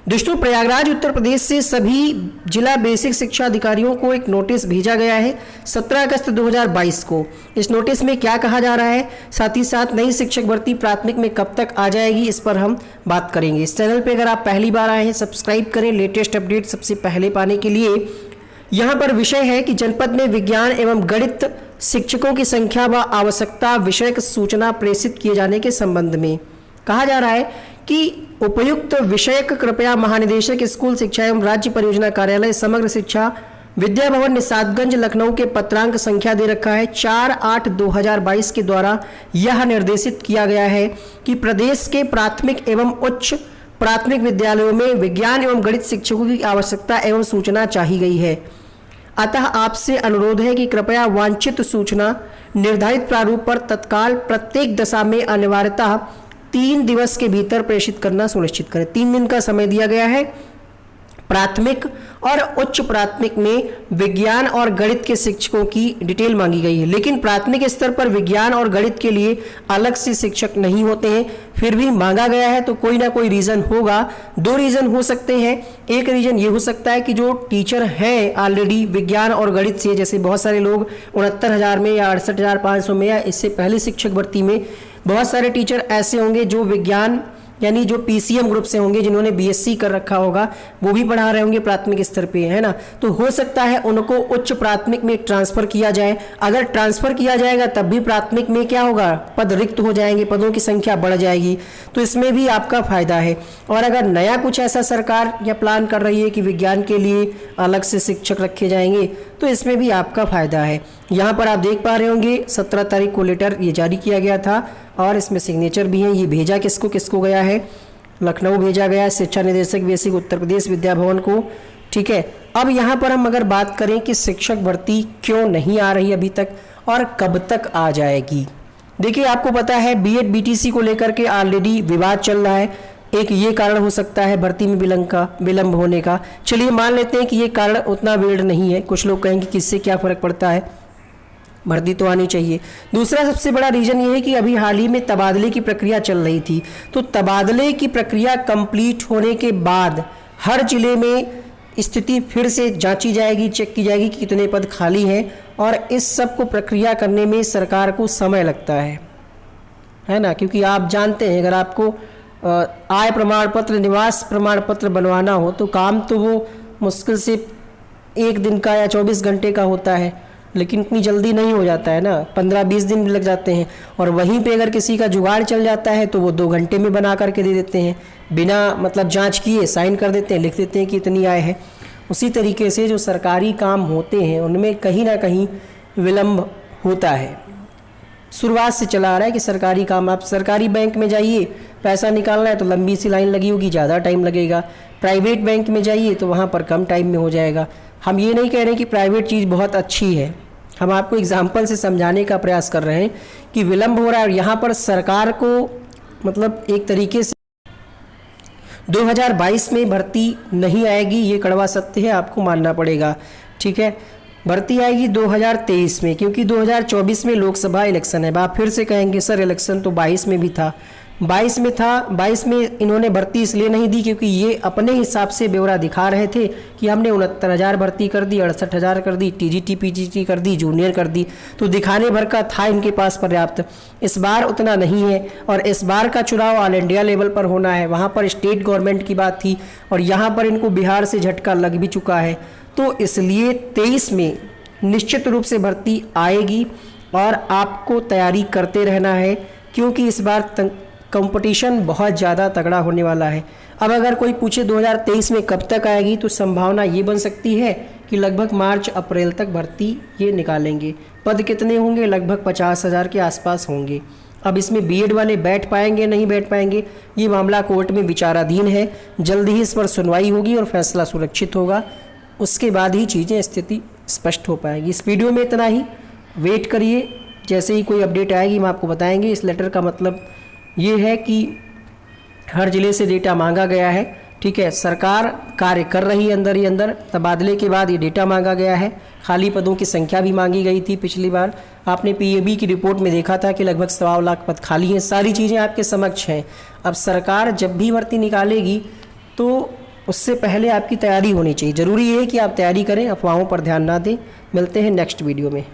दोस्तों, प्रयागराज उत्तर प्रदेश से सभी जिला बेसिक शिक्षा अधिकारियों को एक नोटिस भेजा गया है 17 अगस्त 2022 को। इस नोटिस में क्या कहा जा रहा है, साथ ही साथ नई शिक्षक भर्ती प्राथमिक में कब तक आ जाएगी, इस पर हम बात करेंगे। इस चैनल पे अगर आप पहली बार आए हैं, सब्सक्राइब करें लेटेस्ट अपडेट सबसे पहले पाने के लिए। यहाँ पर विषय है कि जनपद में विज्ञान एवं गणित शिक्षकों की संख्या व आवश्यकता विषयक सूचना प्रेषित किए जाने के संबंध में कहा जा रहा है कि उपयुक्त विषयक कृपया महानिदेशक स्कूल शिक्षा एवं राज्य परियोजना कार्यालय समग्र शिक्षा विद्या भवन निषादगंज लखनऊ के पत्रांक संख्या दे रखा है 4/8/2022 के द्वारा यह निर्देशित किया गया है कि प्रदेश के प्राथमिक एवं उच्च प्राथमिक विद्यालयों में विज्ञान एवं गणित शिक्षकों की आवश्यकता एवं सूचना चाही गई है। अतः आपसे अनुरोध है कि कृपया वांछित सूचना निर्धारित प्रारूप पर तत्काल प्रत्येक दशा में अनिवार्यतः 3 दिवस के भीतर प्रेषित करना सुनिश्चित करें। 3 दिन का समय दिया गया है। प्राथमिक और उच्च प्राथमिक में विज्ञान और गणित के शिक्षकों की डिटेल मांगी गई है, लेकिन प्राथमिक स्तर पर विज्ञान और गणित के लिए अलग से शिक्षक नहीं होते हैं, फिर भी मांगा गया है। तो कोई ना कोई रीज़न होगा। 2 रीज़न हो सकते हैं। एक रीज़न ये हो सकता है कि जो टीचर हैं ऑलरेडी विज्ञान और गणित से, जैसे बहुत सारे लोग 69,000 में या 68,500 में या इससे पहले शिक्षक भर्ती में बहुत सारे टीचर ऐसे होंगे जो विज्ञान यानी जो पीसीएम ग्रुप से होंगे, जिन्होंने बीएससी कर रखा होगा, वो भी पढ़ा रहे होंगे प्राथमिक स्तर पे, है ना। तो हो सकता है उनको उच्च प्राथमिक में ट्रांसफ़र किया जाए। अगर ट्रांसफ़र किया जाएगा तब भी प्राथमिक में क्या होगा, पद रिक्त हो जाएंगे, पदों की संख्या बढ़ जाएगी। तो इसमें भी आपका फ़ायदा है। और अगर नया कुछ ऐसा सरकार या प्लान कर रही है कि विज्ञान के लिए अलग से शिक्षक रखे जाएंगे, तो इसमें भी आपका फ़ायदा है। यहाँ पर आप देख पा रहे होंगे 17 तारीख को लेटर ये जारी किया गया था और इसमें सिग्नेचर भी है। ये भेजा किसको किसको गया है, लखनऊ भेजा गया है, शिक्षा निदेशक बेसिक उत्तर प्रदेश विद्या भवन को। ठीक है। अब यहाँ पर हम अगर बात करें कि शिक्षक भर्ती क्यों नहीं आ रही अभी तक और कब तक आ जाएगी। देखिए, आपको पता है बीएड बीटीसी को लेकर के ऑलरेडी विवाद चल रहा है। एक ये कारण हो सकता है भर्ती में विलंब होने का। चलिए मान लेते हैं कि ये कारण उतना विरल नहीं है। कुछ लोग कहेंगे कि इससे क्या फ़र्क पड़ता है, भर्ती तो आनी चाहिए। दूसरा सबसे बड़ा रीज़न ये है कि अभी हाल ही में तबादले की प्रक्रिया चल रही थी। तो तबादले की प्रक्रिया कंप्लीट होने के बाद हर जिले में स्थिति फिर से जांची जाएगी, चेक की जाएगी कि कितने पद खाली हैं, और इस सब को प्रक्रिया करने में सरकार को समय लगता है ना। क्योंकि आप जानते हैं, अगर आपको आय प्रमाण पत्र, निवास प्रमाण पत्र बनवाना हो तो काम तो वो मुश्किल से 1 दिन का या 24 घंटे का होता है, लेकिन इतनी जल्दी नहीं हो जाता है ना, 15-20 दिन भी लग जाते हैं। और वहीं पे अगर किसी का जुगाड़ चल जाता है तो वो 2 घंटे में बना करके दे देते हैं, बिना मतलब जांच किए साइन कर देते हैं, लिख देते हैं कि इतनी आय है। उसी तरीके से जो सरकारी काम होते हैं उनमें कहीं ना कहीं विलम्ब होता है। शुरुआत से चला आ रहा है कि सरकारी काम, आप सरकारी बैंक में जाइए, पैसा निकालना है तो लंबी सी लाइन लगी होगी, ज़्यादा टाइम लगेगा। प्राइवेट बैंक में जाइए तो वहाँ पर कम टाइम में हो जाएगा। हम ये नहीं कह रहे कि प्राइवेट चीज़ बहुत अच्छी है, हम आपको एग्जाम्पल से समझाने का प्रयास कर रहे हैं कि विलम्ब हो रहा है। और यहाँ पर सरकार को मतलब एक तरीके से 2022 में भर्ती नहीं आएगी, ये कड़वा सत्य है, आपको मानना पड़ेगा। ठीक है। भर्ती आएगी 2023 में, क्योंकि 2024 में लोकसभा इलेक्शन है। आप फिर से कहेंगे सर इलेक्शन तो 22 में भी था। 22 में था, 22 में इन्होंने भर्ती इसलिए नहीं दी क्योंकि ये अपने हिसाब से ब्यौरा दिखा रहे थे कि हमने 69,000 भर्ती कर दी, 68,000 कर दी, टीजीटी पीजीटी कर दी, जूनियर कर दी। तो दिखाने भर का था इनके पास पर्याप्त। इस बार उतना नहीं है, और इस बार का चुनाव ऑल इंडिया लेवल पर होना है। वहाँ पर स्टेट गवर्नमेंट की बात थी और यहाँ पर इनको बिहार से झटका लग भी चुका है। तो इसलिए 23 में निश्चित रूप से भर्ती आएगी और आपको तैयारी करते रहना है, क्योंकि इस बार कंपटीशन बहुत ज़्यादा तगड़ा होने वाला है। अब अगर कोई पूछे 2023 में कब तक आएगी, तो संभावना ये बन सकती है कि लगभग मार्च अप्रैल तक भर्ती ये निकालेंगे। पद कितने होंगे, लगभग 50,000 के आसपास होंगे। अब इसमें बीएड वाले बैठ पाएंगे नहीं बैठ पाएंगे, ये मामला कोर्ट में विचाराधीन है। जल्द ही इस पर सुनवाई होगी और फैसला सुरक्षित होगा, उसके बाद ही चीज़ें स्थिति स्पष्ट हो पाएगी। इस वीडियो में इतना ही, वेट करिए, जैसे ही कोई अपडेट आएगी हम आपको बताएंगे। इस लेटर का मतलब ये है कि हर ज़िले से डेटा मांगा गया है। ठीक है। सरकार कार्य कर रही है अंदर ही अंदर। तबादले के बाद ये डेटा मांगा गया है। खाली पदों की संख्या भी मांगी गई थी पिछली बार। आपने पीएबी की रिपोर्ट में देखा था कि लगभग 1.25 लाख पद खाली हैं। सारी चीज़ें आपके समक्ष हैं। अब सरकार जब भी भर्ती निकालेगी तो उससे पहले आपकी तैयारी होनी चाहिए। ज़रूरी है कि आप तैयारी करें, अफवाहों पर ध्यान ना दें। मिलते हैं नेक्स्ट वीडियो में।